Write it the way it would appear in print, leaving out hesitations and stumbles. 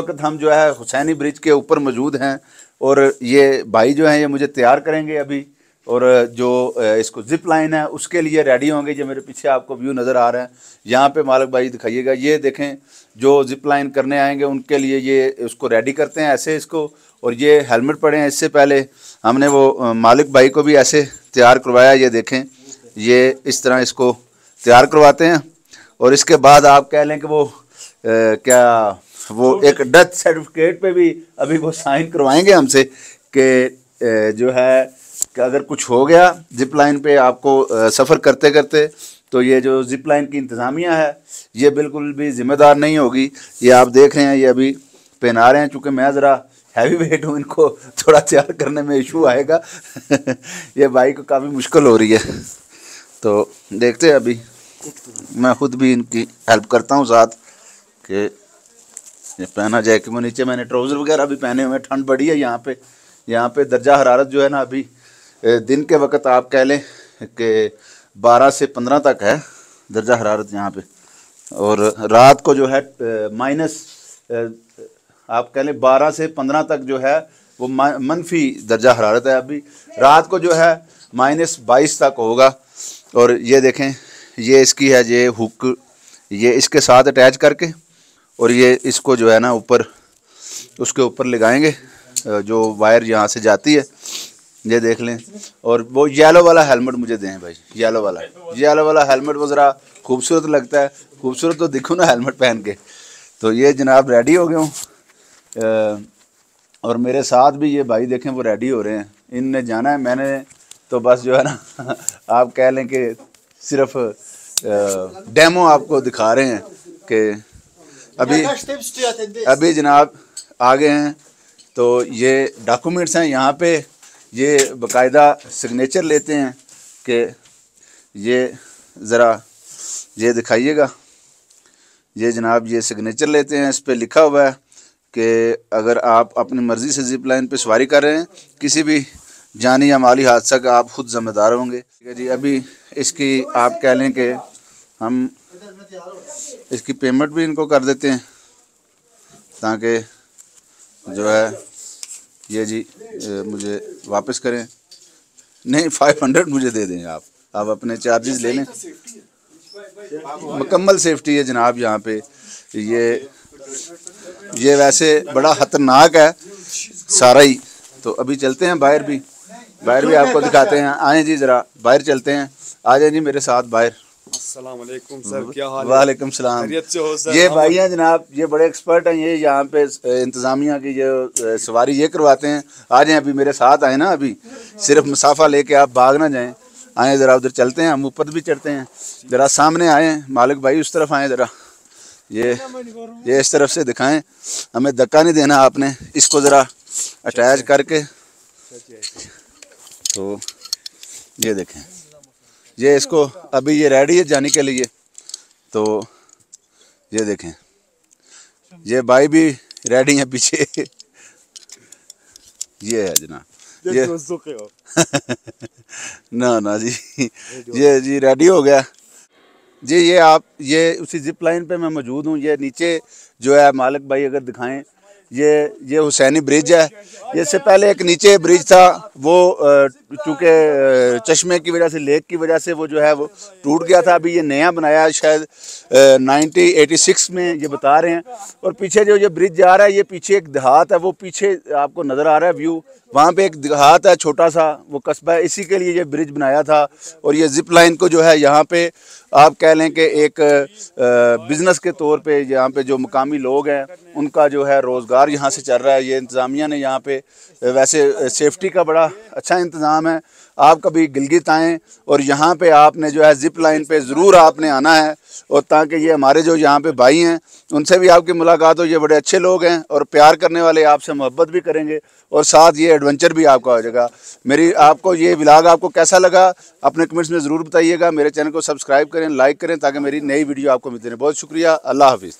वक्त हम जो है हुसैनी ब्रिज के ऊपर मौजूद हैं और ये भाई जो हैं ये मुझे तैयार करेंगे अभी। और जो इसको जिप लाइन है उसके लिए रेडी होंगे। जो मेरे पीछे आपको व्यू नज़र आ रहा है, यहाँ पे मालिक भाई दिखाइएगा। ये देखें, जो जिप लाइन करने आएंगे उनके लिए ये उसको रेडी करते हैं ऐसे इसको। और ये हेलमेट पड़े हैं। इससे पहले हमने वो मालिक भाई को भी ऐसे तैयार करवाया। ये देखें, ये इस तरह इसको तैयार करवाते हैं। और इसके बाद आप कह लें कि वो क्या वो एक डेथ सर्टिफिकेट पे भी अभी वो साइन करवाएंगे हमसे कि जो है कि अगर कुछ हो गया जिप लाइन पे आपको सफ़र करते करते, तो ये जो जिप लाइन की इंतज़ामिया है ये बिल्कुल भी ज़िम्मेदार नहीं होगी। ये आप देख रहे हैं, ये अभी पहना रहे हैं। चूँकि मैं ज़रा हैवी वेट हूँ, इनको थोड़ा तैयार करने में इशू आएगा ये भाई को काफ़ी मुश्किल हो रही है। तो देखते हैं, अभी मैं ख़ुद भी इनकी हेल्प करता हूँ साथ कि ये पहना जाए कि वो नीचे मैंने ट्राउज़र वगैरह भी पहने हुए हैं। ठंड बड़ी है यहाँ पे दर्जा हरारत जो है ना, अभी दिन के वक्त आप कह लें कि 12 से 15 तक है दर्जा हरारत यहाँ पे। और रात को जो है माइनस आप कह लें 12 से 15 तक जो है वो मनफी दर्जा हरारत है। अभी रात को जो है -22 तक होगा। और ये देखें, ये इसकी है ये हुक, ये इसके साथ अटैच करके और ये इसको जो है ना ऊपर उसके ऊपर लगाएंगे जो वायर यहाँ से जाती है। ये देख लें। और वो येलो वाला हेलमेट मुझे दें भाई, येलो वाला हेलमेट वो ज़रा खूबसूरत लगता है। खूबसूरत तो दिखो ना हेलमेट पहन के। तो ये जनाब रेडी हो गए हूँ और मेरे साथ भी ये भाई देखें वो रेडी हो रहे हैं। इनने जाना है, मैंने तो बस जो है ना आप कह लें कि सिर्फ डेमो आपको दिखा रहे हैं कि अभी जनाब आ गए हैं। तो ये डॉक्यूमेंट्स हैं यहाँ पे, ये बाकायदा सिग्नेचर लेते हैं कि ये ज़रा ये दिखाइएगा। ये जनाब ये सिग्नेचर लेते हैं, इस पे लिखा हुआ है कि अगर आप अपनी मर्ज़ी से जिप लाइन पे सवारी कर रहे हैं, किसी भी जानी या माली हादसा का आप खुद ज़िम्मेदार होंगे। ठीक है जी। अभी इसकी आप कह लें कि हम इसकी पेमेंट भी इनको कर देते हैं ताकि जो है ये जी मुझे वापस करें। नहीं, 500 मुझे दे दें आप अपने चार्जेस ले लें। मुकम्मल सेफ्टी है जनाब यहाँ पे। ये वैसे बड़ा ख़तरनाक है सारा ही। तो अभी चलते हैं बाहर भी आपको दिखाते हैं। आए जी ज़रा बाहर चलते हैं, आ जाए जी मेरे साथ बाहर। अस्सलाम वालेकुम सर, क्या हाल है? वालेकुम सलाम। ये भाई हैं जनाब, ये बड़े एक्सपर्ट हैं। ये यहाँ पे इंतज़ामिया की जो सवारी ये करवाते हैं। आ जाएं, अभी मेरे साथ आए ना, अभी सिर्फ मुसाफा लेके आप भाग ना जाएं। आए ज़रा उधर चलते हैं, हम ऊपर भी चढ़ते हैं। ज़रा सामने आए मालिक भाई, उस तरफ आए ज़रा, ये इस तरफ से दिखाएं। हमें धक्का नहीं देना आपने, इसको ज़रा अटैच करके। तो ये देखें, ये इसको अभी ये रेडी है जाने के लिए। तो ये देखें, ये भाई भी रेडी है पीछे ये है जनाब ये ना जी, ये जी रेडी हो गया जी। ये आप ये उसी जिप लाइन पे मैं मौजूद हूँ। ये नीचे जो है मालिक भाई अगर दिखाएं, ये हुसैनी ब्रिज है। ये इससे पहले एक नीचे ब्रिज था, वो चूँकि चश्मे की वजह से, लेक की वजह से वो जो है वो टूट गया था। अभी ये नया बनाया है शायद 1986 में ये बता रहे हैं। और पीछे जो ये ब्रिज जा रहा है, ये पीछे एक देहात है, वो पीछे आपको नज़र आ रहा है व्यू। वहाँ पे एक देहात है छोटा सा, वो कस्बा है, इसी के लिए ये ब्रिज बनाया था। और ये जिप लाइन को जो है यहाँ पे आप कह लें कि एक बिज़नेस के तौर पे यहाँ पे जो मुकामी लोग हैं उनका जो है रोज़गार यहाँ से चल रहा है। ये इंतज़ामिया ने यहाँ पे वैसे सेफ्टी का बड़ा अच्छा इंतज़ाम है। आप कभी गिलगित आएँ और यहाँ पे आपने जो है जिप लाइन पे ज़रूर आपने आना है। और ताकि ये हमारे जो यहाँ पे भाई हैं उनसे भी आपकी मुलाकात हो। ये बड़े अच्छे लोग हैं और प्यार करने वाले, आपसे मोहब्बत भी करेंगे और साथ ये एडवेंचर भी आपका हो जाएगा। मेरी आपको ये व्लॉग आपको कैसा लगा अपने कमेंट्स में ज़रूर बताइएगा। मेरे चैनल को सब्सक्राइब करें, लाइक करें ताकि मेरी नई वीडियो आपको मिलती रहे। बहुत शुक्रिया, अल्लाह हाफिज़।